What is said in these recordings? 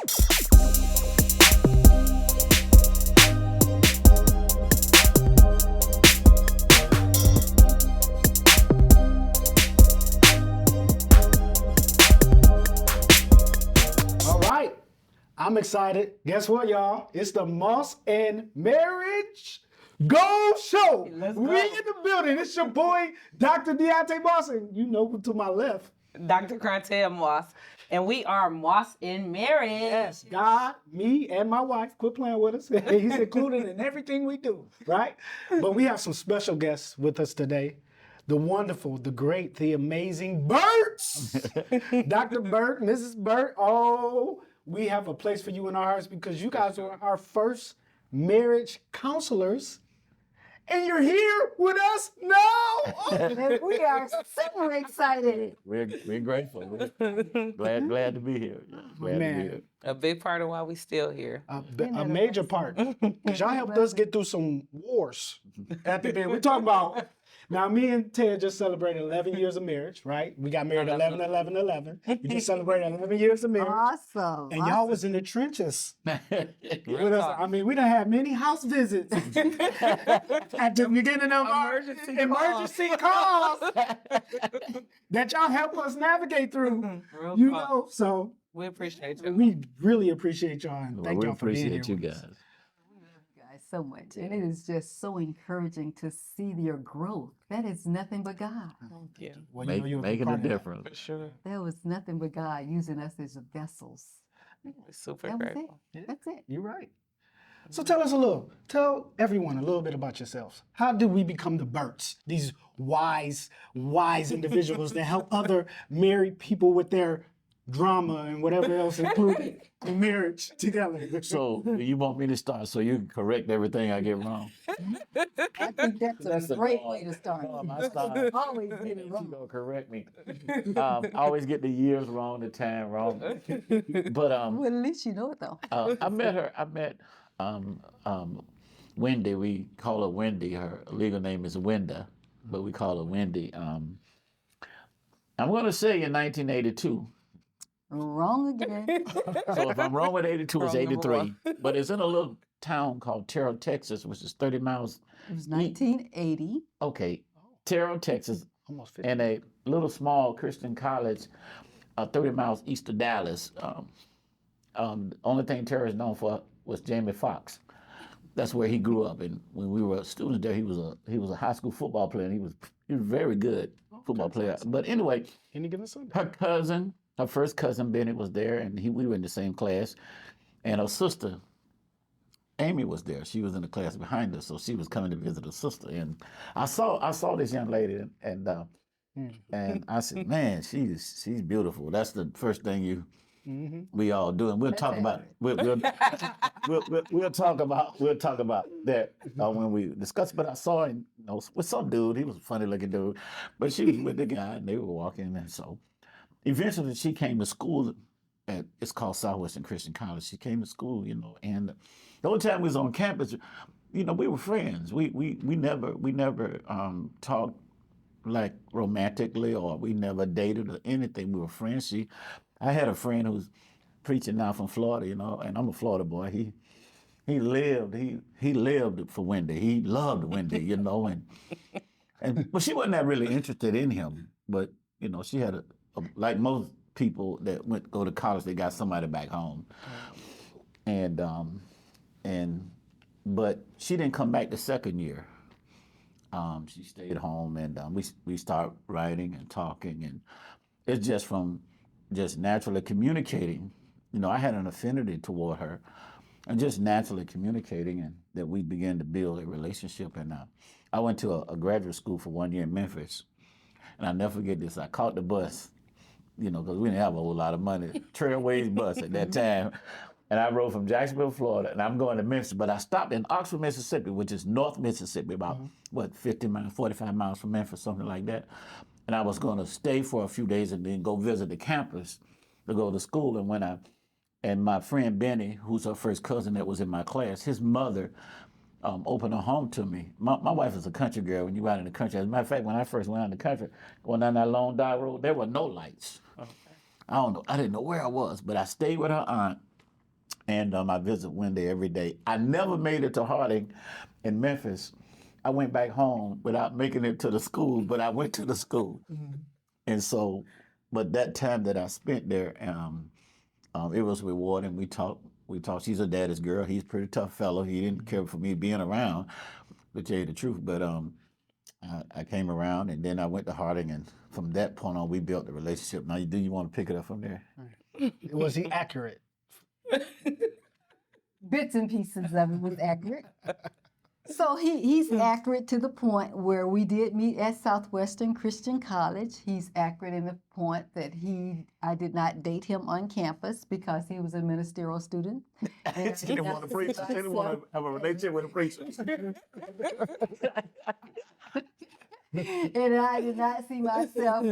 All right, I'm excited. Guess what, y'all? It's the Moss and Marriage Go Show. Let's go. We in the building. It's your boy, Dr. Deontay Moss, and you know who to my left. Dr. Cartel Moss, and we are Moss in Marriage. Yes, God, me, and my wife. Quit playing with us. He's included in everything we do, right? But we have some special guests with us today. The wonderful, the great, the amazing Burkes. Dr. Birt, Mrs. Birt. Oh, we have a place for you in our hearts because you guys are our first marriage counselors. And you're here with us now. Oh, We are super excited. We're grateful. We're glad to be here. Glad to Man. be here. A big part of why we still here. a major part. Because y'all helped us get through some wars at the end. We're talking about, now me and Ted just celebrated 11 years of marriage, right? We got married 11-11-11. We just celebrated 11 years of marriage. Awesome. And y'all was in the trenches with us. talk. I mean, we done had many house visits at the beginning of our emergency calls that y'all help us navigate through. Real You talk. know, so We appreciate you. we really appreciate y'all and thank we y'all for being here. appreciate you with us. guys. Guys, so much. And it is just so encouraging to see your growth. That is nothing but God. Thank you. Well, you know you're Making a part of that. difference. For sure. That was nothing but God using us as vessels. We're super That was grateful. it. That's it. You're right. So tell everyone a little bit about yourselves. How did we become the Birts? These wise individuals that help other married people with their drama and whatever else included in marriage together. So you want me to start so you can correct everything I get wrong? I think that's a great way to start. My style. Always get it She's wrong. gonna correct me. I always get the years wrong, the time wrong. But Well, at least you know it though. I met Wendy. We call her Wendy. Her legal name is Winda, but we call her Wendy. I'm gonna say in 1982. Wrong again. So if I'm wrong with 82, it's Wrong number 83. But it's in a little town called Terrell, Texas, which is 30 miles. It was 1980. Okay, Terrell, Texas, Almost 50. and a little small Christian college 30 miles east of Dallas. The only thing Terrell is known for was Jamie Foxx. That's where he grew up. And when we were students there, he was a high school football player, and he was very good football player. But anyway, Any given Sunday. her first cousin Benny was there, and we were in the same class. And her sister, Amy, was there. She was in the class behind us, so she was coming to visit her sister. And I saw this young lady, and I said, man, she's beautiful. That's the first thing we all do, and we'll talk about we'll talk about that when we discuss. But I saw him, with some dude. He was a funny looking dude, but she was with the guy, and they were walking, and so. Eventually, she came to school it's called Southwestern Christian College. She came to school, and the only time we was on campus, we were friends. We never talked like romantically, or we never dated or anything. We were friends. I had a friend who's preaching now from Florida, and I'm a Florida boy. He lived for Wendy. He loved Wendy, but she wasn't that really interested in him. But she had like most people that go to college, they got somebody back home, but she didn't come back the second year. She stayed home, and we started writing and talking, and it's just from naturally communicating. I had an affinity toward her, and just naturally communicating, and that we began to build a relationship. And I went to a graduate school for 1 year in Memphis, and I'll never forget this. I caught the bus, because we didn't have a whole lot of money, Trailways bus at that time. And I rode from Jacksonville, Florida, and I'm going to Memphis. But I stopped in Oxford, Mississippi, which is North Mississippi, about, 50 miles, 45 miles from Memphis, something like that. And I was going to stay for a few days and then go visit the campus to go to school. And my friend Benny, who's her first cousin that was in my class, his mother opened her home to me. My wife is a country girl when you out in the country. As a matter of fact, when I first went out in the country, going down that long dark road, there were no lights. I don't know. I didn't know where I was, but I stayed with her aunt And I visit Winda every day. I never made it to Harding in Memphis. I went back home without making it to the school, but I went to the school. And so, but that time that I spent there, it was rewarding. We talked. She's a daddy's girl. He's a pretty tough fellow. He didn't care for me being around, to tell you the truth. But I came around, and then I went to Harding, and from that point on, we built the relationship. Now, do you want to pick it up from there? Was he accurate? Bits and pieces of it was accurate. So he's accurate to the point where we did meet at Southwestern Christian College. He's accurate in the point that I did not date him on campus because he was a ministerial student. She didn't want to preach. She didn't want to have a relationship with a preacher. And I did not see myself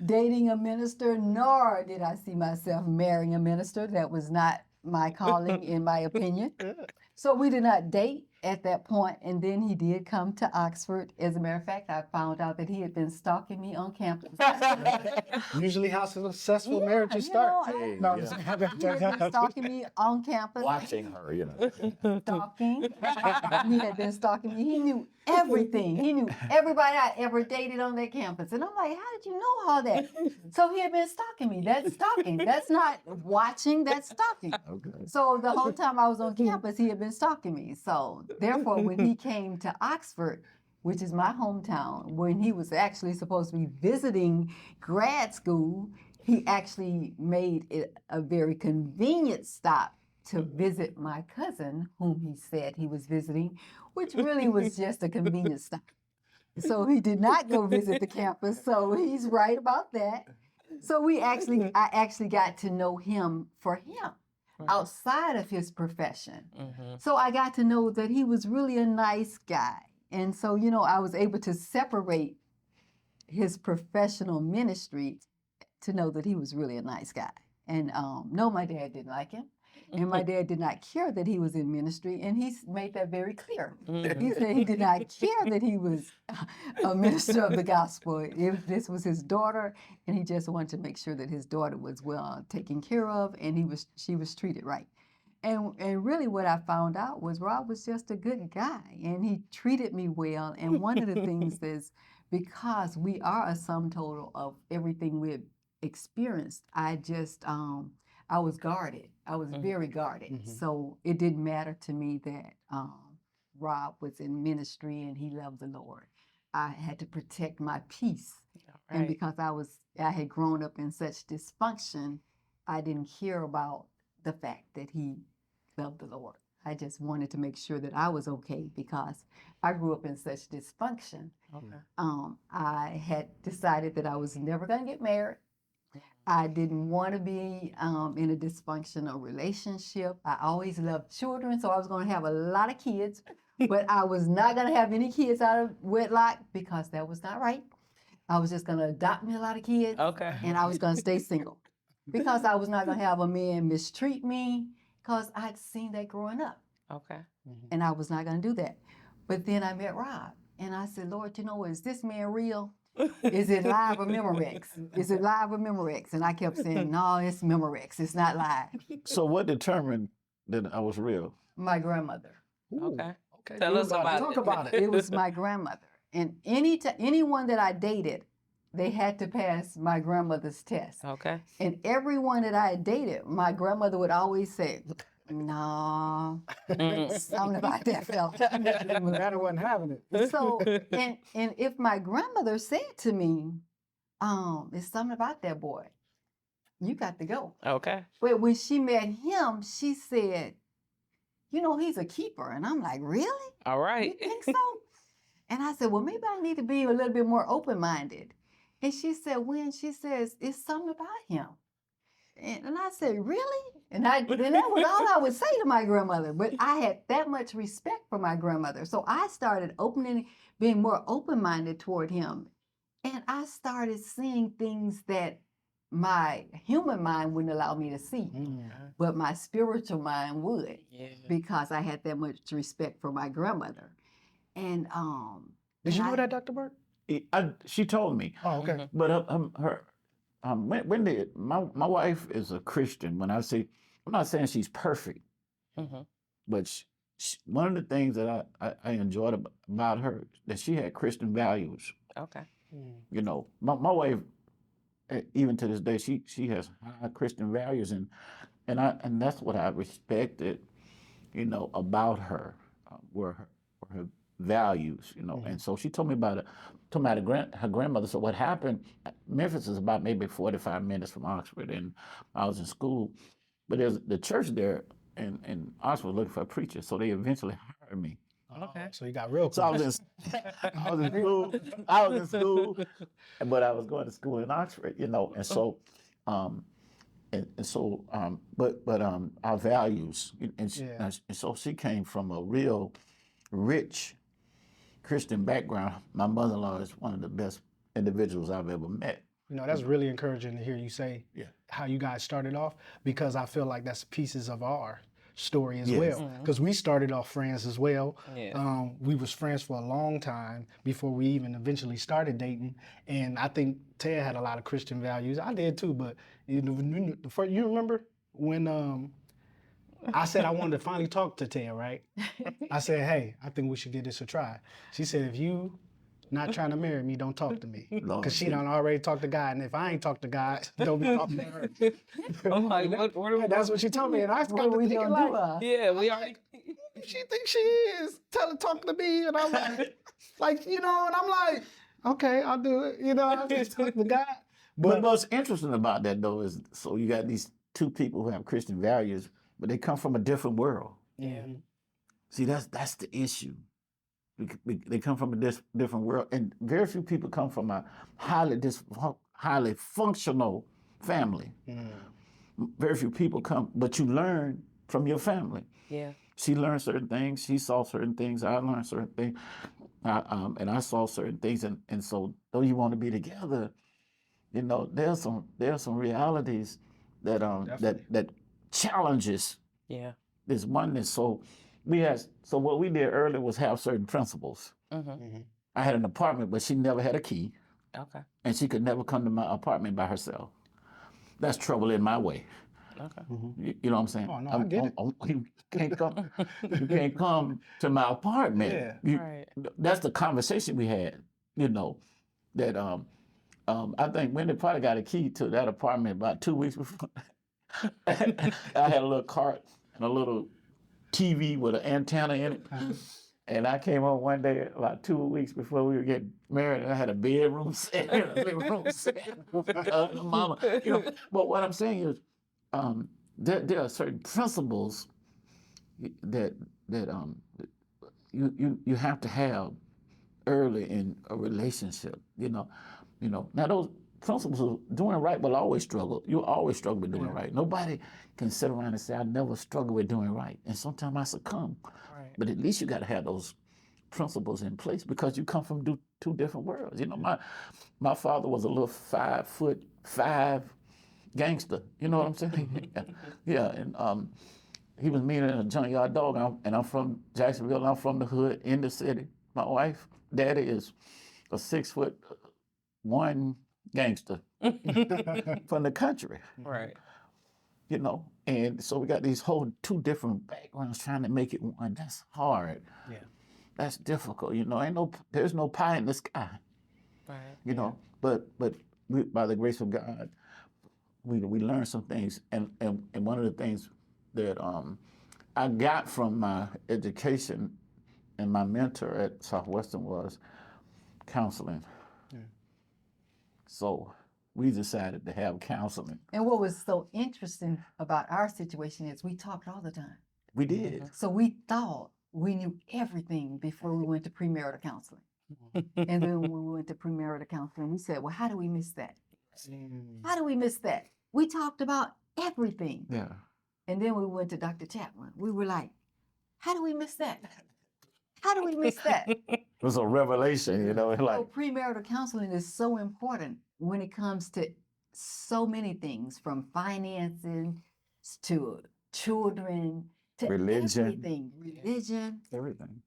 dating a minister, nor did I see myself marrying a minister. That was not my calling, in my opinion. So we did not date at that point, and then he did come to Oxford. As a matter of fact, I found out that he had been stalking me on campus. Usually how successful marriages you start. know, No, he had been stalking me on campus. Watching her, you know. Stalking. He had been stalking me. He knew everything. He knew everybody I ever dated on that campus. And I'm like, how did you know all that? So he had been stalking me. That's stalking. That's not watching, that's stalking. Okay. So the whole time I was on campus, he had been stalking me. So therefore, when he came to Oxford, which is my hometown, when he was actually supposed to be visiting grad school, he actually made it a very convenient stop to visit my cousin, whom he said he was visiting, which really was just a convenient stop. So he did not go visit the campus. So he's right about that. So I actually got to know him for him outside of his profession. So I got to know that he was really a nice guy. And so, I was able to separate his professional ministry to know that he was really a nice guy. And no, my dad didn't like him. And my dad did not care that he was in ministry, and he made that very clear. He said he did not care that he was a minister of the gospel. This was his daughter, and he just wanted to make sure that his daughter was well taken care of, and she was treated right. And really what I found out was Rob was just a good guy, and he treated me well. And one of the things is, because we are a sum total of everything we've experienced, I was guarded. I was very guarded. So it didn't matter to me that Rob was in ministry and he loved the Lord. I had to protect my peace. Right. And because I had grown up in such dysfunction, I didn't care about the fact that he loved the Lord. I just wanted to make sure that I was okay because I grew up in such dysfunction. I had decided that I was never going to get married. I didn't want to be in a dysfunctional relationship. I always loved children, so I was going to have a lot of kids, but I was not going to have any kids out of wedlock because that was not right. I was just going to adopt me a lot of kids, and I was going to stay single because I was not going to have a man mistreat me because I'd seen that growing up. And I was not going to do that. But then I met Rob, and I said, Lord, is this man real? Is it live or Memorex? Is it live or Memorex? And I kept saying, no, it's Memorex. It's not live. So what determined that I was real? My grandmother. Okay. Tell us about it. Talk about it. It was my grandmother. And anyone that I dated, they had to pass my grandmother's test. And everyone that I had dated, my grandmother would always say, no, something about that fella. Nana wasn't having it. So, and if my grandmother said to me, it's something about that boy, you got to go. But when she met him, she said, he's a keeper. And I'm like, really? All right. You think so? And I said, well, maybe I need to be a little bit more open-minded. And she said, she says, it's something about him. And I said, really? And that was all I would say to my grandmother. But I had that much respect for my grandmother. So I started being more open-minded toward him. And I started seeing things that my human mind wouldn't allow me to see. But my spiritual mind would. Because I had that much respect for my grandmother. And did you know that, Dr. Birt? She told me. Oh, okay. But my wife is a Christian. When I say I'm not saying she's perfect, Mm-hmm. but one of the things that I enjoyed about her that she had Christian values. Okay. You know, my wife, even to this day, she has high Christian values, and that's what I respected, you know, about her, were her values, you know. And so she told me about it. Told me about her grandmother. So what happened? Memphis is about maybe 45 minutes from Oxford, and I was in school, but there's the church there, and Oxford was looking for a preacher, so they eventually hired me. Okay. So you got real So I close. was I was in school. I was in school, but I was going to school in Oxford, you know, and so, but our values, Yeah. and so she came from a real rich Christian background. My mother-in-law is one of the best individuals I've ever met. You know, that's really encouraging to hear you say Yeah. how you guys started off, because I feel like that's pieces of our story as Yes. well. Because we started off friends as well. Yeah. We was friends for a long time before we even eventually started dating. And I think Ted had a lot of Christian values. I did too, but you know, you remember when I said I wanted to finally talk to Ted, right? I said, hey, I think we should give this a try. She said, if you not trying to marry me, don't talk to me. Lord, Because she done already talked to God, and if I ain't talked to God, don't be talking to her. I'm like, what are we That's what she told me, and I got What to are we thinking gonna like, do? Yeah, we already. she thinks she is. Tell her talk to me, and I'm like, you know, and I'm like, okay, I'll do it. You know, I just talk to God. But what's interesting about that though is, so you got these two people who have Christian values, but they come from a different world. Yeah. See, that's the issue. They come from a different world, and very few people come from a highly functional family. Very few people come, but you learn from your family. Yeah. She learned certain things. She saw certain things. I learned certain things, and I saw certain things. And so, though you want to be together, you know, there's some realities that that challenges Yeah. this oneness. So what we did earlier was have certain principles. Mm-hmm. I had an apartment, but she never had a key, Okay. and she could never come to my apartment by herself. That's trouble in my way. Okay. You know what I'm saying? Oh, no, I get it. You can't come. You can't come to my apartment. Yeah. Right. That's the conversation we had. You know, that I think Wendy probably got a key to that apartment about 2 weeks before. I had a little cart and a little TV with an antenna in it. And I came home one day about 2 weeks before we were getting married, and I had a bedroom set, a living room set, mama. You know, but what I'm saying is, there are certain principles that you have to have early in a relationship. You know. Now those principles of doing right will always struggle. You'll always struggle with doing right. Nobody can sit around and say, I never struggle with doing right. And sometimes I succumb. Right. But at least you got to have those principles in place, because you come from two different worlds. You know, my father was a little 5'5" gangster. You know what I'm saying? Yeah, and he was meaner than a junkyard dog. And I'm from Jacksonville. And I'm from the hood in the city. My wife, daddy, is a 6'1" gangster from the country. Right. You know, and so we got these whole two different backgrounds trying to make it one. That's hard. Yeah. That's difficult. You know, there's no pie in the sky. Right. You know, but we, by the grace of God, we learned some things, and one of the things that I got from my education and my mentor at Southwestern was counseling. So we decided to have counseling. And what was so interesting about our situation is we talked all the time. We did. So we thought we knew everything before we went to premarital counseling. And then when we went to premarital counseling, we said, well, how do we miss that? How do we miss that? We talked about everything. Yeah. And then we went to Dr. Chapman. We were like, how do we miss that? How do we miss that? It was a revelation, you know. Like, So premarital counseling is so important when it comes to so many things, from financing to children to Religion. everything. Religion. everything.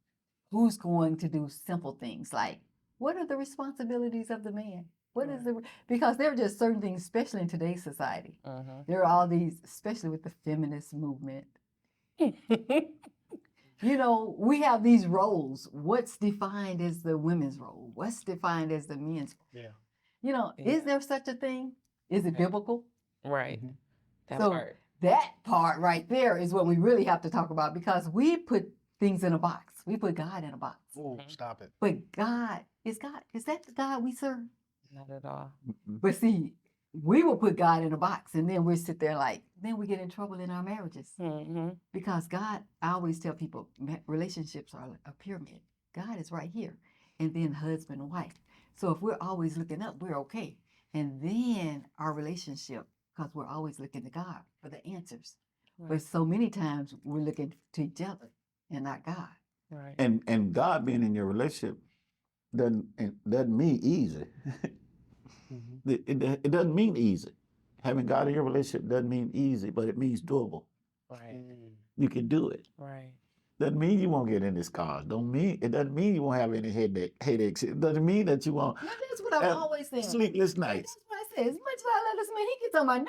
Who's going to do simple things like, what are the responsibilities of the man? What is the, because there are just certain things, especially in today's society. Mhm. There are all these, especially with the feminist movement. You know, we have these roles. What's defined as the women's role? What's defined as the men's role? Yeah. You know, Yeah. is there such a thing? Is it biblical? Right. Mhm. That So part. that part right there is what we really have to talk about, because we put things in a box. We put God in a box. Ooh, stop it. But God. Is that the God we serve? Not at all. But see, we will put God in a box, and then we sit there like, then we get in trouble in our marriages. Mm-hmm. Because God, I always tell people, relationships are a pyramid. God is right here, and then husband and wife. So if we're always looking up, we're okay. And then our relationship, because we're always looking to God for the answers. Right. But so many times we're looking to each other and not God. Right. And God being in your relationship doesn't mean easy. Mm-hmm. It doesn't mean easy. Having God in your relationship doesn't mean easy, but it means doable. Right. You can do it. Right. Doesn't mean you won't get any scars. It doesn't mean you won't have any headaches. It doesn't mean that you won't Now, that's what I'm have always saying. sleepless That's nights. what I say. As much as I love this man, he gets on my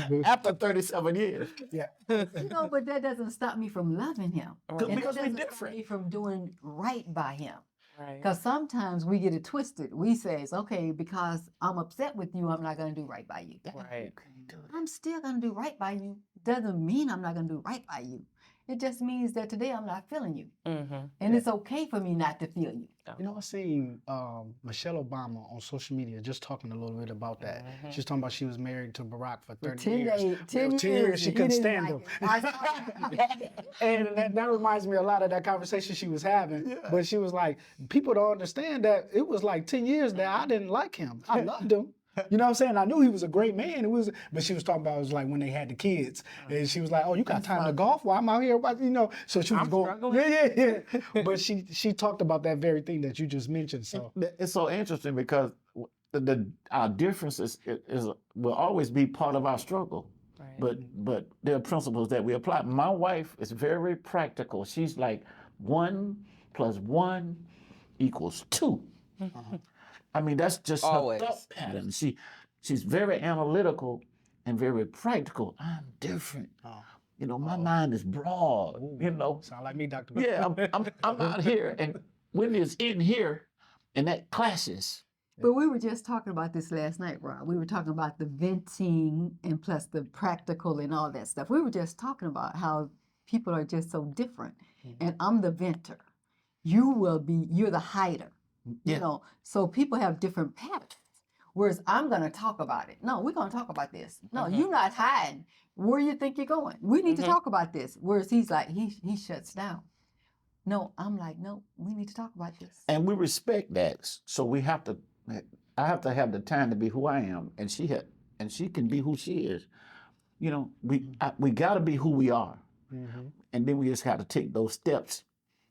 nerves. After 37 years. You know, but that doesn't stop me from loving him. Right. And Because that we're doesn't stop different. me from doing right by him. Right. Because sometimes we get it twisted. We say, okay, because I'm upset with you, I'm not going to do right by you. Right. I'm still going to do right by you. Doesn't mean I'm not going to do right by you. It just means that today I'm not feeling you. Mm-hmm. And it's okay for me not to feel you. You know, I seen Michelle Obama on social media just talking a little bit about that. Mhm. She's talking about she was married to Barack for For 30 years. 10 10 years, years she he couldn't didn't stand like him. it. I saw that. And that reminds me a lot of that conversation she was having. But she was like, people don't understand that it was like 10 years that I didn't like him. I loved him. You know what I'm saying? I knew he was a great man. But she was talking about, it was like when they had the kids. And she was like, oh, you got time to golf while I'm out here? You know, so she was I'm going, struggling. yeah. But she talked about that very thing that you just mentioned. So It's so interesting because our differences will always be part of our struggle. Right. But there are principles that we apply. My wife is very practical. She's like 1 + 1 = 2. I mean, that's just Always. her thought pattern. She's very analytical and very practical. I'm different. Oh. You know, my mind is broad. Ooh. You know, sound like me, Dr. yeah, I'm out here, and Winda's in here, and that clashes. But we were just talking about this last night, Rob. We were talking about the venting and plus the practical and all that stuff. We were just talking about how people are just so different. And I'm the venter. You're the hider. Yeah. You know, so people have different patterns. Whereas I'm going to talk about it. No, we're going to talk about this. No, you're not hiding. Where you think you're going? We need to talk about this. Whereas he's like, he shuts down. No, I'm like, no, we need to talk about this. And we respect that. So I have to have the time to be who I am, and she can be who she is. You know, we got to be who we are, and then we just have to take those steps,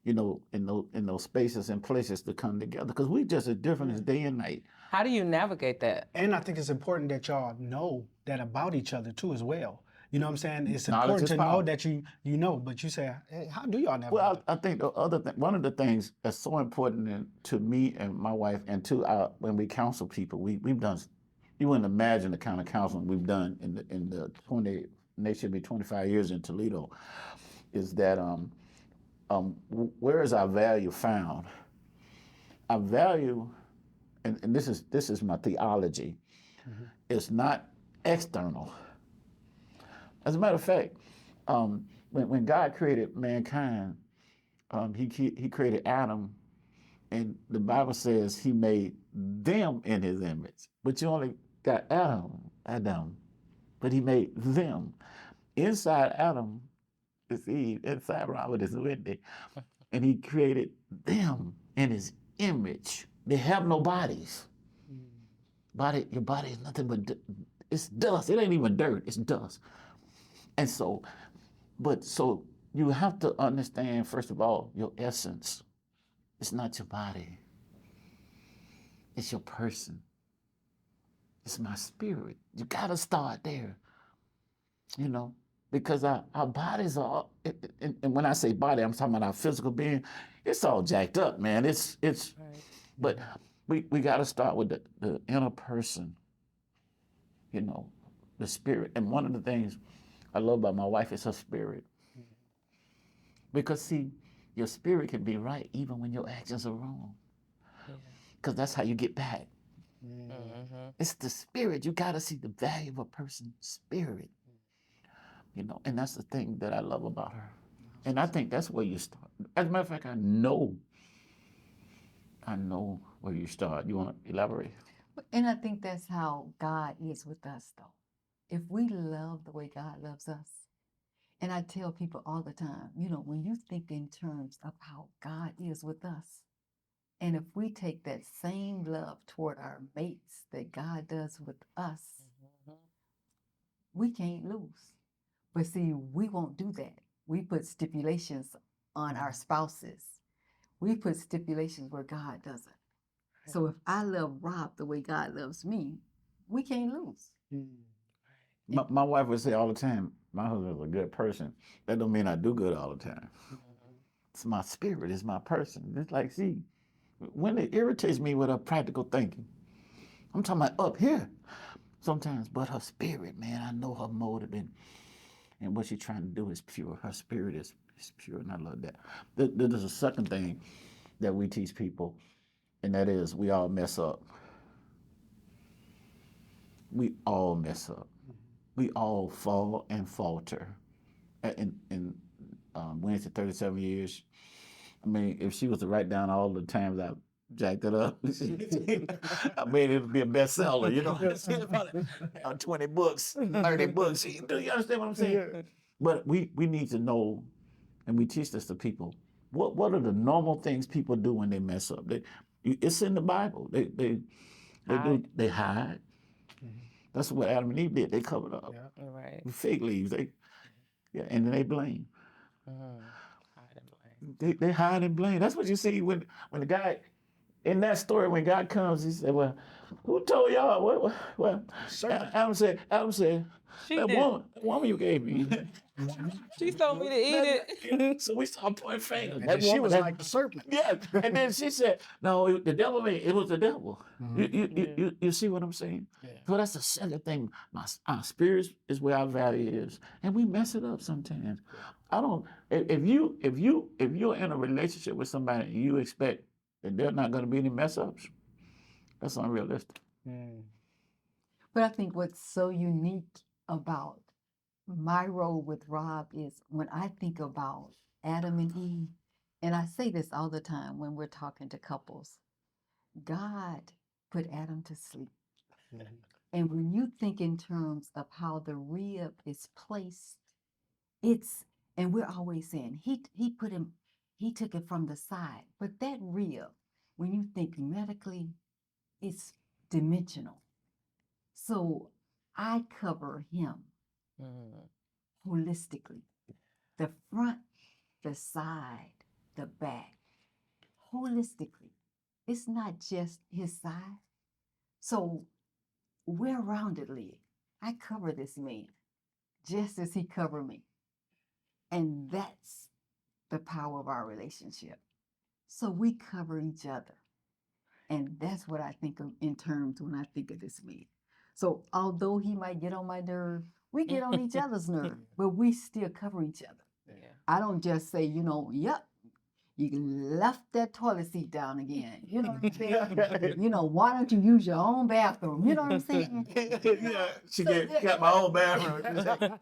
you know, in those spaces and places to come together, because we just as different as day and night. How do you navigate that? And I think it's important that y'all know that about each other too as well. You know what I'm saying? It's Knowledge important is to know power. that you know, but you say, hey, how do y'all navigate? Well, I think the other thing, one of the things that's so important to me and my wife, and to when we counsel people, we've done. You wouldn't imagine the kind of counseling we've done in the 20. And they should be 25 years in Toledo. Is that where is our value found? Our value, and this is my theology. It's not external. As a matter of fact, when God created mankind, he created Adam, and the Bible says he made them in his image. But you only got Adam, but he made them. Inside Adam is Eve, inside Robert is Windy, and he created them in his image. They have no bodies. Your body is nothing but it's dust. It ain't even dirt. It's dust. And so you have to understand, first of all, your essence. It's not your body. It's your person. It's my spirit. You got to start there, you know, because our bodies are, and when I say body, I'm talking about our physical being. It's all jacked up, man. But we got to start with the inner person, you know, the spirit. And one of the things I love about my wife is her spirit. Because, see, your spirit can be right even when your actions are wrong. Because that's how you get back. It's the spirit. You got to see the value of a person's spirit. You know, and that's the thing that I love about her. And I think that's where you start. As a matter of fact, I know where you start. You want to elaborate? And I think that's how God is with us, though. If we love the way God loves us, and I tell people all the time, you know, when you think in terms of how God is with us, and if we take that same love toward our mates that God does with us, we can't lose. But see, we won't do that. We put stipulations on our spouses. We put stipulations where God doesn't. So if I love Rob the way God loves me, we can't lose. My wife would say all the time, my husband's a good person. That don't mean I do good all the time. It's my spirit, it's my person. It's like, see, when it irritates me with her practical thinking, I'm talking about up here sometimes, but her spirit, man, I know her motive and what she's trying to do is pure. Her spirit is pure, and I love that. There's a second thing that we teach people, and that is we all mess up. We all mess up. We all fall and falter. In Wednesday, 37 years, I mean, if she was to write down all the times I jacked it up, I mean, it would be a bestseller, you know. 20 books, 30 books. Do you understand what I'm saying? But we need to know, and we teach this to people. What are the normal things people do when they mess up? It's in the Bible. They hide. That's what Adam and Eve did. They covered up. Right. With fig leaves. And then they blame. They hide and blame. That's what you see when the guy in that story, when God comes, he said, "Well, who told y'all?" Well, Adam said, She that did. woman you gave me. She told me to eat it. So we started pointing fingers. And she was like the serpent. Yeah, and then she said, "No, the devil made it. It was the devil." You see what I'm saying? Yeah. So that's the second thing. Our spirit is where our value is, and we mess it up sometimes. I don't. If you're in a relationship with somebody and you expect that there are not going to be any mess ups, that's unrealistic. But I think what's so unique about my role with Rob is when I think about Adam and Eve, and I say this all the time when we're talking to couples, God put Adam to sleep. And when you think in terms of how the rib is placed, and we're always saying he took it from the side, but that rib, when you think medically, it's dimensional. So I cover him holistically, the front, the side, the back, holistically. It's not just his side. So we're roundedly. I cover this man just as he covered me. And that's the power of our relationship. So we cover each other. And that's what I think of in terms when I think of this man. So although he might get on my nerve, we get on each other's nerve, but we still cover each other. Yeah. I don't just say, yep, you left that toilet seat down again. You know what I'm saying? Why don't you use your own bathroom? You know what I'm saying? Yeah, she got my own bathroom.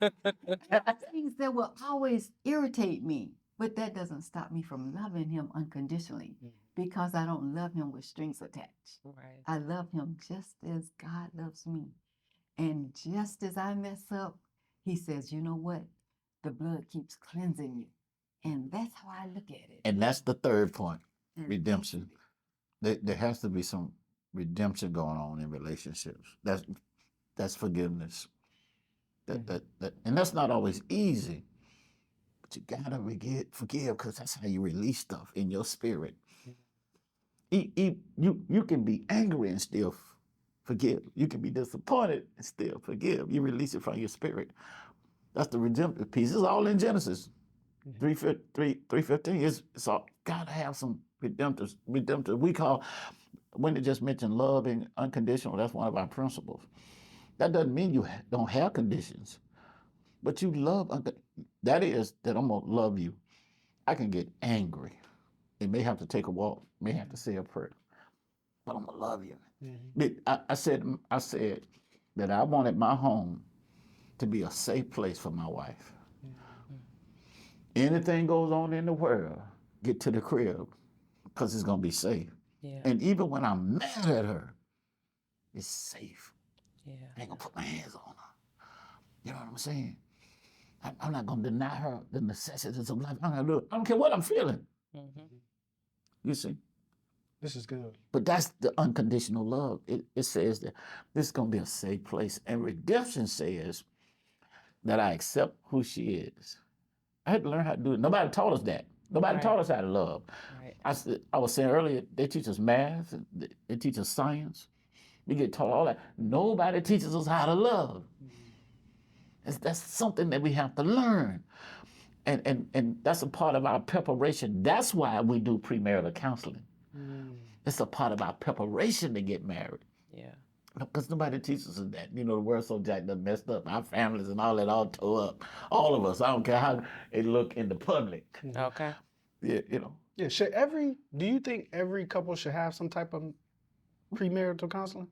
Things that will always irritate me, but that doesn't stop me from loving him unconditionally because I don't love him with strings attached. Right. I love him just as God loves me. And just as I mess up, he says, you know what? The blood keeps cleansing you. And that's how I look at it. And that's the third point, redemption. There has to be some redemption going on in relationships. That's forgiveness. And that's not always easy, but you gotta forgive because that's how you release stuff in your spirit. You can be angry and still forgive. You can be disappointed and still forgive. You release it from your spirit. That's the redemptive piece. It's all in Genesis 3:15. It's all gotta have some redemptive. We call When it just mentioned love and unconditional, that's one of our principles. That doesn't mean you don't have conditions, but you love. That is that I'm gonna love you. I can get angry. It may have to take a walk. May have to say a prayer, but I'm gonna love you. I said that I wanted my home to be a safe place for my wife. Anything goes on in the world, get to the crib because it's gonna be safe. Yeah. And even when I'm mad at her, it's safe. Yeah. I ain't gonna put my hands on her. You know what I'm saying? I'm not gonna deny her the necessities of life. I don't care what I'm feeling. You see? This is good. But that's the unconditional love. It says that this is gonna be a safe place. And redemption says that I accept who she is. I had to learn how to do it. Nobody taught us that. Nobody taught us how to love. Right. I was saying earlier, they teach us math, they teach us science. We get taught all that. Nobody teaches us how to love. That's something that we have to learn. And that's a part of our preparation. That's why we do premarital counseling. It's a part of our preparation to get married. Yeah. Because nobody teaches us that. You know, the world's so jacked up, messed up. Our families and all that all tore up. All of us. I don't care how it look in the public. Okay. Yeah, you know. Yeah, do you think every couple should have some type of premarital counseling?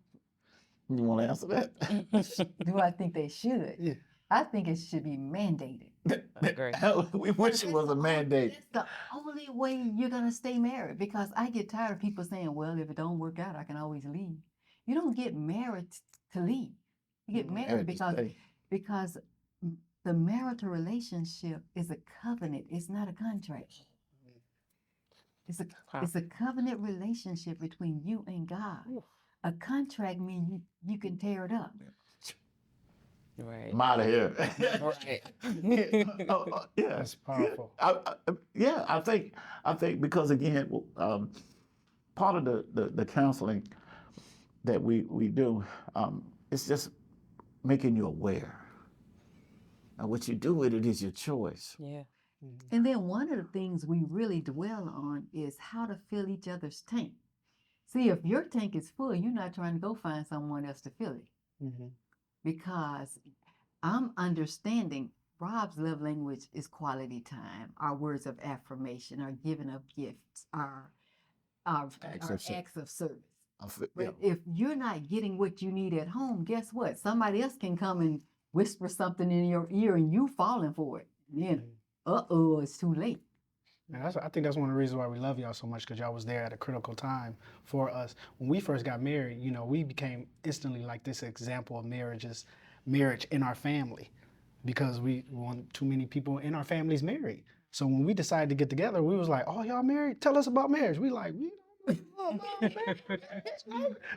You want to answer that? Do I think they should? Yeah. I think it should be mandated. Agree. We wish it was a mandate. That's the only way you're gonna stay married, because I get tired of people saying, well, if it don't work out, I can always leave. You don't get married to leave. You get married because the marital relationship is a covenant. It's not a contract. It's a covenant relationship between you and God. A contract means you can tear it up. Right. I'm out of here. Right. Yeah. That's powerful. I think because again, part of the counseling that we do, it's just making you aware. Now, what you do with it is your choice. Yeah. And then one of the things we really dwell on is how to fill each other's tank. See, if your tank is full, you're not trying to go find someone else to fill it. Because I'm understanding Rob's love language is quality time, our words of affirmation, our giving of gifts, our acts of service. But if you're not getting what you need at home, guess what? Somebody else can come and whisper something in your ear and you falling for it. Then, it's too late. And I think that's one of the reasons why we love y'all so much, because y'all was there at a critical time for us. When we first got married, you know, we became instantly like this example of marriage in our family, because we want too many people in our families married. So when we decided to get together, we was like, oh, y'all married? Tell us about marriage. We like, we don't know about marriage.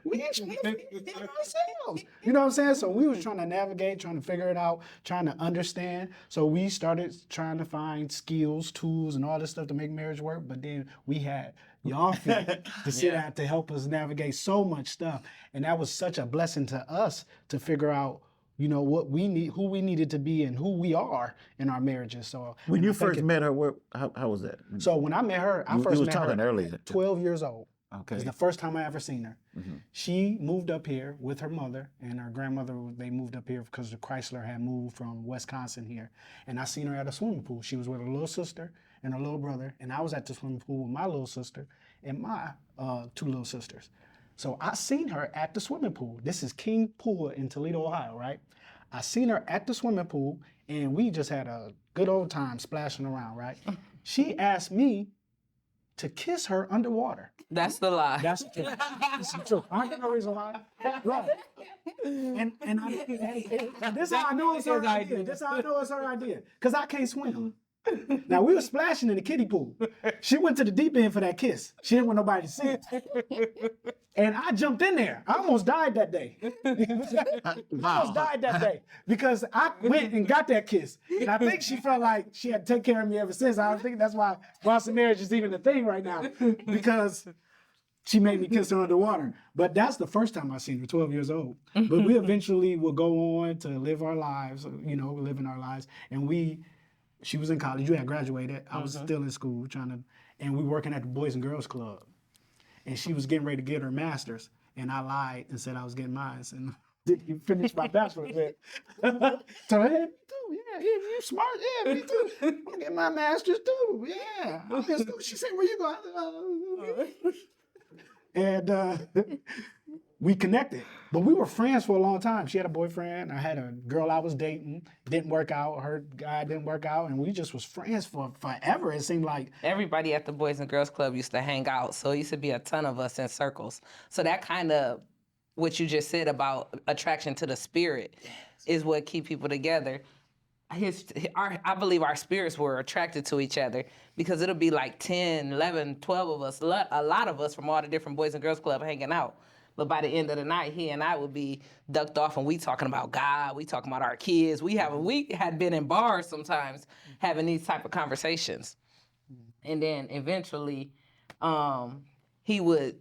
We ain't trying to figure it out ourselves. You know what I'm saying? So we was trying to navigate, trying to figure it out, trying to understand. So we started trying to find skills, tools, and all this stuff to make marriage work. But then we had y'all to sit out to help us navigate so much stuff. And that was such a blessing to us to figure out, you know, what we need, who we needed to be, and who we are in our marriages. So when you first met her, how was that? So when I met her, I first met her earlier. 12 years old. Okay. It's the first time I ever seen her. She moved up here with her mother and her grandmother. They moved up here because the Chrysler had moved from Wisconsin here. And I seen her at a swimming pool. She was with her little sister and her little brother. And I was at the swimming pool with my little sister and my two little sisters. So I seen her at the swimming pool. This is King Pool in Toledo, Ohio, right? I seen her at the swimming pool, and we just had a good old time splashing around, right? She asked me to kiss her underwater. That's the lie. That's the truth. That's the truth. I ain't no reason why. Right. And this is how I know it's her idea. This is how I know it's her idea. Because I can't swim. Now, we were splashing in the kiddie pool. She went to the deep end for that kiss. She didn't want nobody to see it. And I jumped in there. I almost died that day. I almost died that day because I went and got that kiss. And I think she felt like she had to take care of me ever since. I think that's why Boston marriage is even a thing right now, because she made me kiss her underwater. But that's the first time I seen her, 12 years old. But we eventually will go on to live our lives, living our lives. And she was in college. You had graduated. I was still in school and we working at the Boys and Girls Club. and she was getting ready to get her master's, and I lied and said I was getting mine, and didn't finish my bachelor's. So hey, me too. Yeah, you smart. Yeah, me too. I'm getting my master's too. Yeah. She said, "Where you going?" And we connected, but we were friends for a long time. She had a boyfriend. I had a girl I was dating. Didn't work out. Her guy didn't work out, and we just was friends for forever. It seemed like Everybody at the Boys and Girls Club used to hang out, so it used to be a ton of us in circles. So that kind of, what you just said about attraction to the spirit is what keep people together. I believe our spirits were attracted to each other because it'll be like 10, 11, 12 of us, a lot of us from all the different Boys and Girls Club hanging out. But by the end of the night, he and I would be ducked off and we talking about God, we talking about our kids. We had been in bars sometimes having these type of conversations. And then eventually, he would,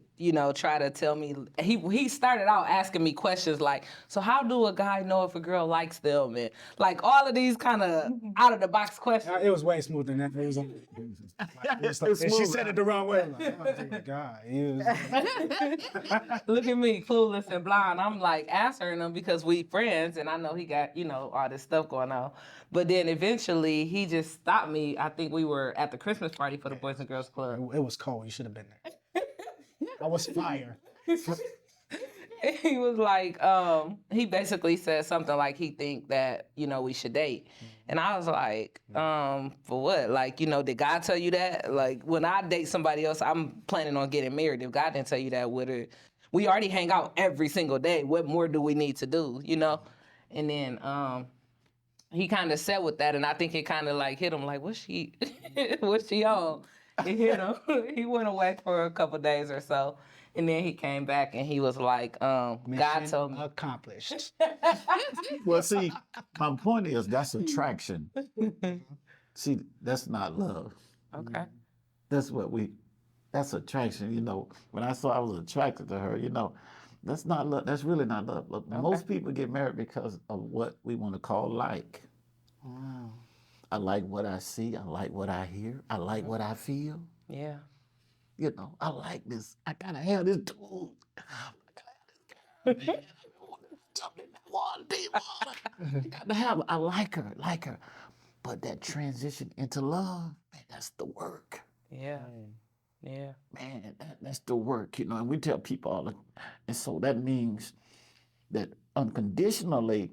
try to tell me, he started out asking me questions like, so how do a guy know if a girl likes them? And like all of these kind of out of the box questions. it was way smoother than that. It was like, and she said it the wrong way. Like, oh, dear God. Look at me, clueless and blind. I'm like answering them because we friends, and I know he got, all this stuff going on. But then eventually he just stopped me. I think we were at the Christmas party for the Boys and Girls Club. It was cold. You should have been there. I was fire. He was like, he basically said something like he think that, we should date. And I was like, for what? Like, did God tell you that? Like, when I date somebody else, I'm planning on getting married. If God didn't tell you that, we already hang out every single day. What more do we need to do, And then he kind of sat with that, and I think it kind of like hit him like, what's she on? It hit him. He went away for a couple days or so, and then he came back and he was like, God told me. Accomplished. Well, see, my point is that's attraction. See, that's not love. Okay. That's attraction. When I saw I was attracted to her, that's not love. That's really not love. Look, most people get married because of what we want to call like. Wow. I like what I see. I like what I hear. I like what I feel. Yeah. I like this. I gotta have this dude. I gotta have this girl. Something I want, I gotta have her. I like her. But that transition into love, man, that's the work. Yeah. Yeah. Man, that's the work, and we tell people all the time. And so that means that unconditionally,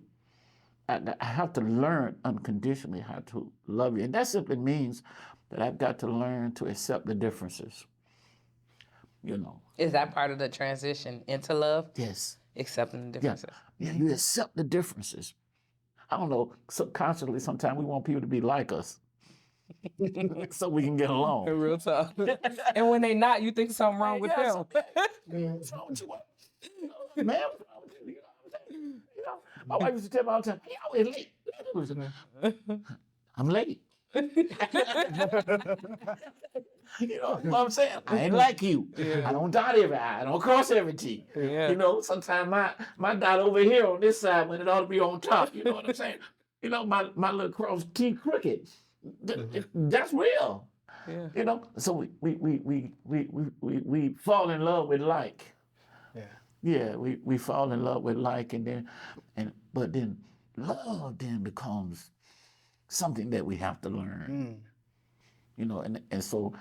I have to learn unconditionally how to love you. And that simply means that I've got to learn to accept the differences, Is that part of the transition into love? Yes. Accepting the differences. Yeah, you accept the differences. I don't know, subconsciously sometimes we want people to be like us so we can get along. Real talk. And when they not, you think something wrong with them. What's wrong with you? Man, my wife used to tell me all the time, "Hey, always late." I'm late. You know what I'm saying? I ain't like you. Yeah. I don't dot every I. I don't cross every T. Yeah. Sometimes my dot over here on this side when it ought to be on top. You know what I'm saying? My little cross T crooked. That's real. Yeah. So we fall in love with like. Yeah, we fall in love with like, but then love then becomes something that we have to learn. And so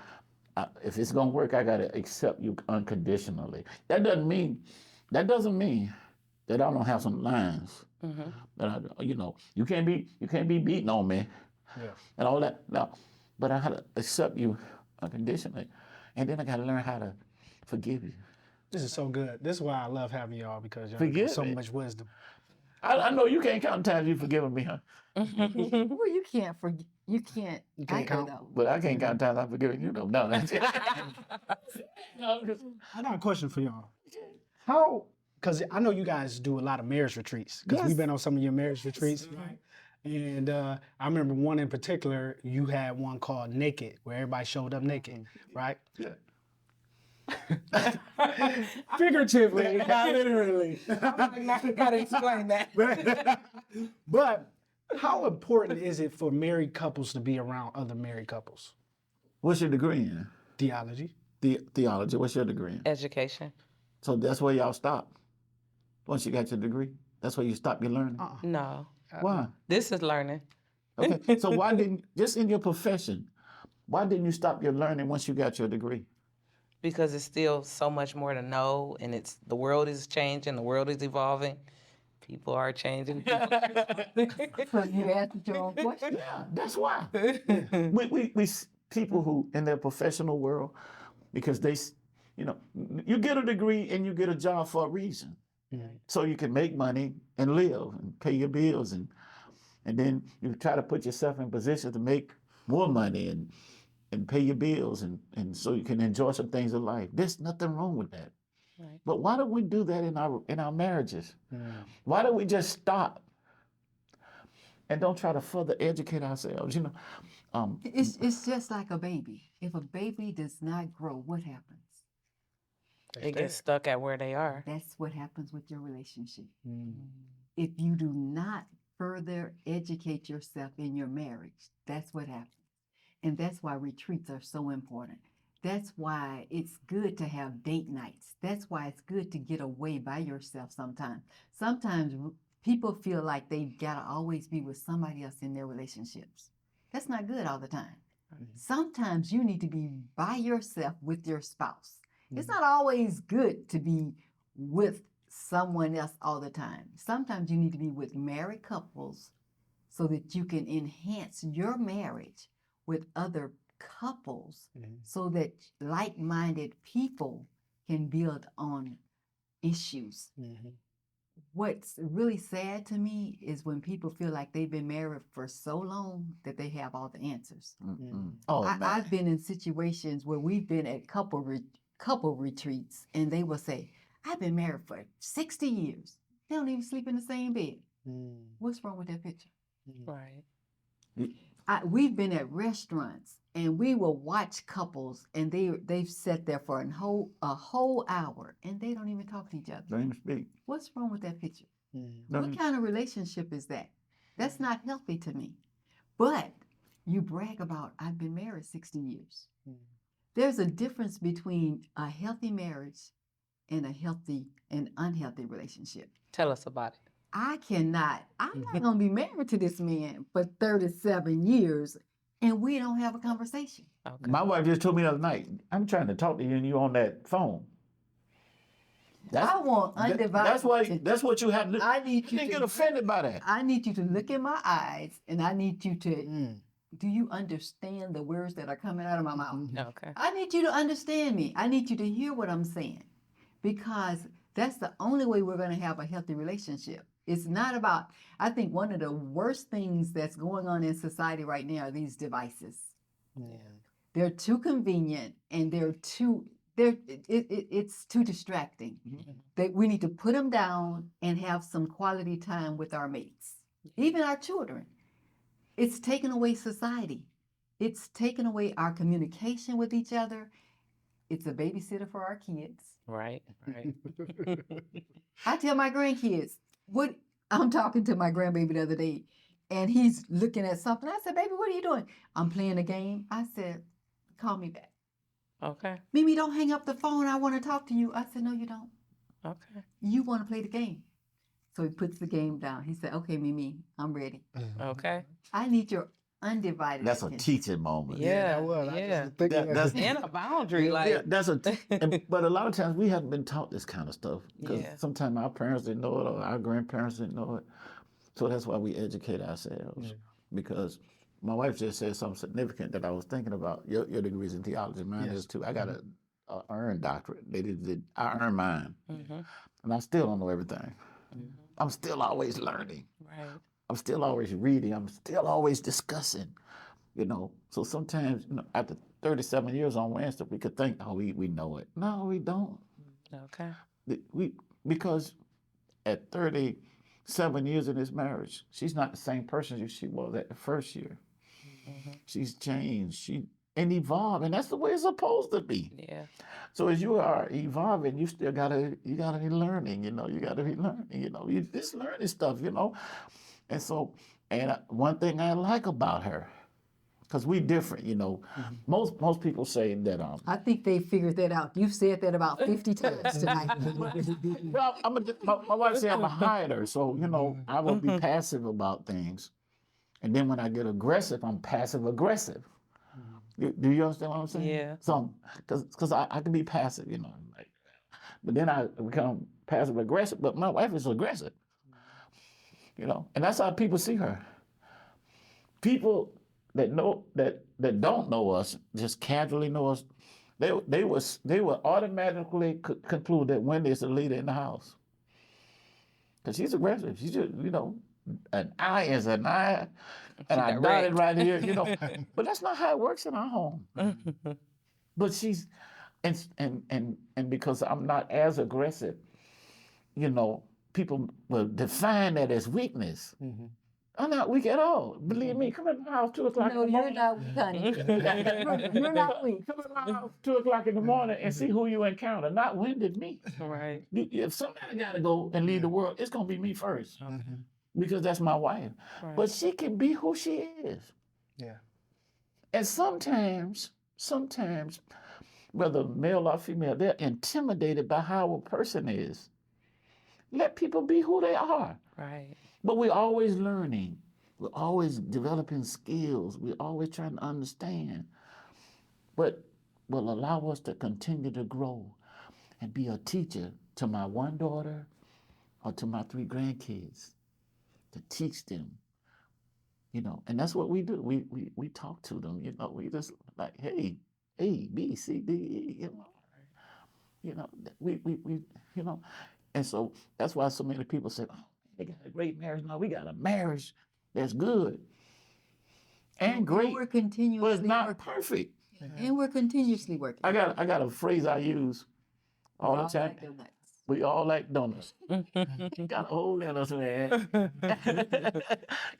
if it's gonna work, I gotta accept you unconditionally. That doesn't mean that I don't have some lines. Mm-hmm. That you can't be beating on me, and all that. No, but I gotta accept you unconditionally, and then I gotta learn how to forgive you. This is so good. This is why I love having y'all, because y'all Forgive got so me. much wisdom. I know you can't count the times you've forgiven me, huh? Well, you can't forget. You can't can't count? though. But I can't count the times I've forgiven you. No, that's it. I got a question for y'all. How, because I know you guys do a lot of marriage retreats, because Yes. we've been on some of your marriage retreats, right? And I remember one in particular, you had one called Naked, where everybody showed up naked, right? Yeah. Figuratively, not literally. I gotta explain that. But how important is it for married couples to be around other married couples? What's your degree in? Theology. Theology. What's your degree in? Education. So that's where y'all stop. Once you got your degree, that's where you stop your learning. No. Why? This is learning. Okay. So why didn't just in your profession, why didn't you stop your learning once you got your degree? Because it's still so much more to know, and the world is changing, the world is evolving, people are changing. So you answered your own question. Yeah, that's why. People who in their professional world, because you get a degree and you get a job for a reason, so you can make money and live and pay your bills, and then you try to put yourself in position to make more money and pay your bills and so you can enjoy some things in life. There's nothing wrong with that. Right. But why don't we do that in our marriages? Why don't we just stop and don't try to further educate ourselves? It's just like a baby. If a baby does not grow, what happens? It gets stuck at where they are. That's what happens with your relationship. If you do not further educate yourself in your marriage, that's what happens. And that's why retreats are so important. That's why it's good to have date nights. That's why it's good to get away by yourself sometimes. Sometimes people feel like they've got to always be with somebody else in their relationships. That's not good all the time. Sometimes you need to be by yourself with your spouse. It's not always good to be with someone else all the time. Sometimes you need to be with married couples so that you can enhance your marriage with other couples so that like-minded people can build on issues. What's really sad to me is when people feel like they've been married for so long that they have all the answers. Oh, man. I've been in situations where we've been at couple retreats and they will say, I've been married for 60 years. They don't even sleep in the same bed. What's wrong with that picture? Right. We've been at restaurants and we will watch couples and they've sat there for a whole hour and they don't even talk to each other. Don't even speak. What's wrong with that picture? Don't What kind of relationship is that? That's not healthy to me. But you brag about, I've been married 60 years. There's a difference between a healthy marriage and a healthy and unhealthy relationship. Tell us about it. I'm not going to be married to this man for 37 years and we don't have a conversation. Okay. My wife just told me the other night, I'm trying to talk to you and you on that phone. I want undivided. That's what you have to do. I need you didn't to get offended by that. I need you to look in my eyes and I need you to, do you understand the words that are coming out of my mouth? Okay. I need you to understand me. I need you to hear what I'm saying because that's the only way we're going to have a healthy relationship. It's not about, I think one of the worst things that's going on in society right now are these devices. They're too convenient and it's too distracting. That we need to put them down and have some quality time with our mates, even our children. It's taken away society. It's taken away our communication with each other. It's a babysitter for our kids. Right. I tell my grandkids, I'm talking to my grandbaby the other day, and he's looking at something. I said, baby, what are you doing? I'm playing a game. I said, call me back. Okay. Mimi, don't hang up the phone. I want to talk to you. I said, no, you don't. Okay. You want to play the game. So he puts the game down. He said, okay, Mimi, I'm ready. Okay. I need your undivided That's a attention. teaching moment. Yeah. That's And a boundary, like. yeah, but a lot of times we haven't been taught this kind of stuff because sometimes our parents didn't know it or our grandparents didn't know it. So that's why we educate ourselves. Because my wife just said something significant that I was thinking about. Your degree's in theology, mine is too. I got a earned doctorate. I earned mine, and I still don't know everything. I'm still always learning. Right. I'm still always reading. I'm still always discussing. So sometimes, after 37 years on Wednesday, we could think, oh, we know it. No, we don't. Okay. Because at 37 years in this marriage, she's not the same person she was at the first year. She's changed. And evolved, and that's the way it's supposed to be. Yeah. So as you are evolving, you still gotta be learning. You gotta be learning. You just learning stuff. And one thing I like about her, because we different, you know. Most people say that I think they figured that out. You've said that about 50 times tonight. well, my wife said I'm a hider, so you know I will be passive about things, and then when I get aggressive, I'm passive aggressive. Do you understand what I'm saying? Yeah. So, because I can be passive, you know, like, but then I become passive aggressive. But my wife is aggressive, you know, and that's how people see her. People that know that don't know us, just casually know us, they would automatically conclude that Wendy is the leader in the house, because she's aggressive. She's just, you know, an eye is an eye, and I got it right here, you know. But that's not how it works in our home. But she's, and because I'm not as aggressive, you know, people will define that as weakness. I'm not weak at all. Believe me, come in my house 2 o'clock in No, the you're morning. not weak, honey. You're not weak. Come in my house 2 o'clock in the morning and see who you encounter. Not Wendy, me. Right. If somebody got to go and leave the world, it's going to be me first. Because that's my wife. Right. But she can be who she is. Yeah. And sometimes, whether male or female, they're intimidated by how a person is. Let people be who they are. Right. But we're always learning. We're always developing skills. We're always trying to understand. But will allow us to continue to grow and be a teacher to my one daughter or to my 3 grandkids, to teach them, you know. And that's what we do. We talk to them, you know. We just like, hey, A, B, C, D, E, you know, we you know. And so that's why so many people say, oh, they got a great marriage. No, we got a marriage that's good and great, We're but continuously it's not working. perfect. And we're continuously working. I got a phrase I use all the All time. like donuts. We all like donuts. Got a hole in us, man.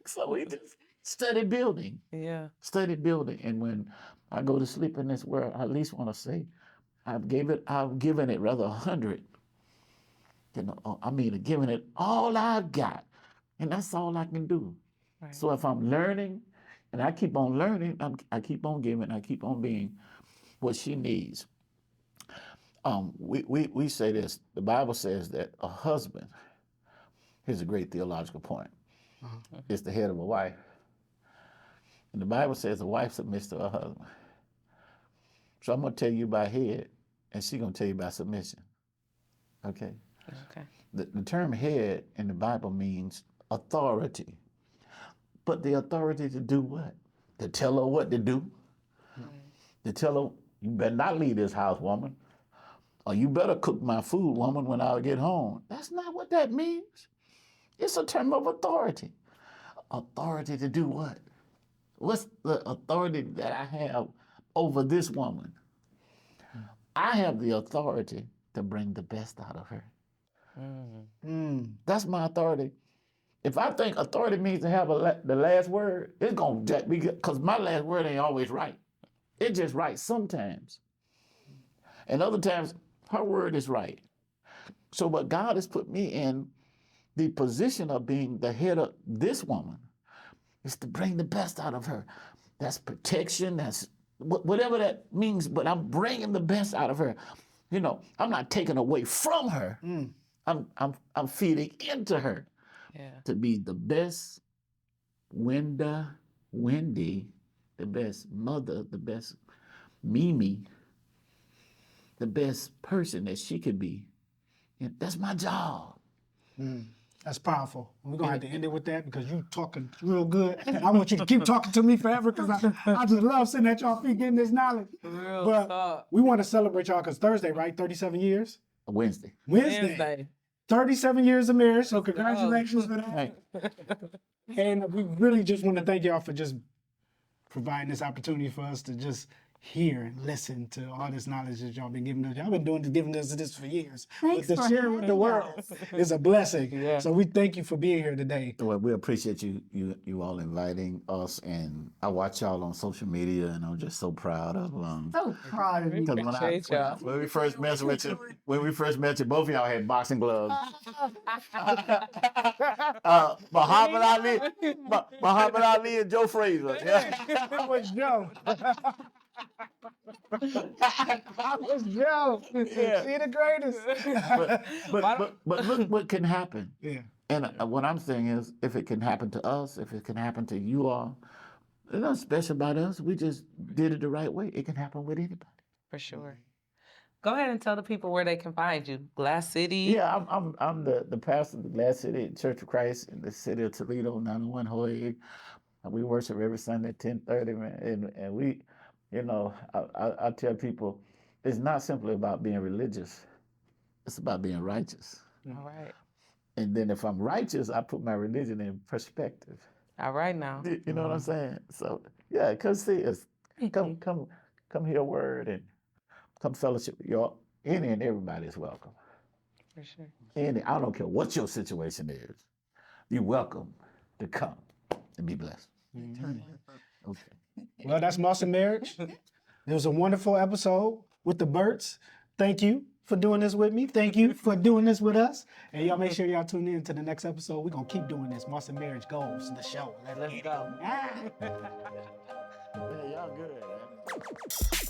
So we just study building. Yeah. Study building. And when I go to sleep in this world, I at least want to say, I've given it rather 100. You know, I mean, giving it all I've got. And that's all I can do. Right. So if I'm learning, and I keep on learning, I keep on giving, I keep on being what she needs. We say this, the Bible says that a husband, here's a great theological point, is the head of a wife. And the Bible says a wife submits to her husband. So I'm going to tell you about head, and she's going to tell you about submission. Okay? Okay. The term head in the Bible means authority. But the authority to do what? To tell her what to do. To tell her, you better not leave this house, woman. Or you better cook my food, woman, when I get home. That's not what that means. It's a term of authority. Authority to do what? What's the authority that I have over this woman? I have the authority to bring the best out of her. That's my authority. If I think authority means to have the last word, it's going to be, because my last word ain't always right. It's just right sometimes. And other times, her word is right. So what God has put me in the position of being the head of this woman is to bring the best out of her. That's protection, that's whatever that means, but I'm bringing the best out of her. You know, I'm not taking away from her. I'm feeding into her to be the best Wendy, the best mother, the best Mimi, the best person that she could be. And that's my job. That's powerful. We're going to have to end it with that because you talking real good. I want you to keep talking to me forever because I just love sitting at y'all feet getting this knowledge. But we want to celebrate y'all because Thursday, right? 37 years? Wednesday. 37 years of marriage, so congratulations for that. And we really just want to thank y'all for just providing this opportunity for us to just hear and listen to all this knowledge that y'all been giving us. Y'all been giving us this for years. Thanks but to for share with the having world us. is a blessing. Yeah. So we thank you for being here today. Well, we appreciate you all inviting us, and I watch y'all on social media, and I'm just so proud of So proud of you. Because Appreciate y'all. when we first met you, both of y'all had boxing gloves. Muhammad Ali and Joe Frazier. Yeah. I was Joe. I was Joe. Yeah. She the greatest. But look what can happen. Yeah. And what I'm saying is, if it can happen to us, if it can happen to you all, there's nothing special about us. We just did it the right way. It can happen with anybody. For sure. Go ahead and tell the people where they can find you. Glass City. Yeah, I'm the pastor of the Glass City Church of Christ in the city of Toledo, 901 Hoyt. We worship every Sunday at 10:30, man. And we, I tell people, it's not simply about being religious. It's about being righteous. All right. And then if I'm righteous, I put my religion in perspective. All right now. You know what I'm saying? So yeah, come see us. Come hear a word and come fellowship with y'all. Any and everybody is welcome. For sure. I don't care what your situation is. You're welcome to come and be blessed. Okay. Well, that's Moss and Marriage. It was a wonderful episode with the Birds. Thank you for doing this with me. Thank you for doing this with us. And y'all make sure y'all tune in to the next episode. We're going to keep doing this. Moss and Marriage goes, the show. Let's go. Yeah, y'all good, man.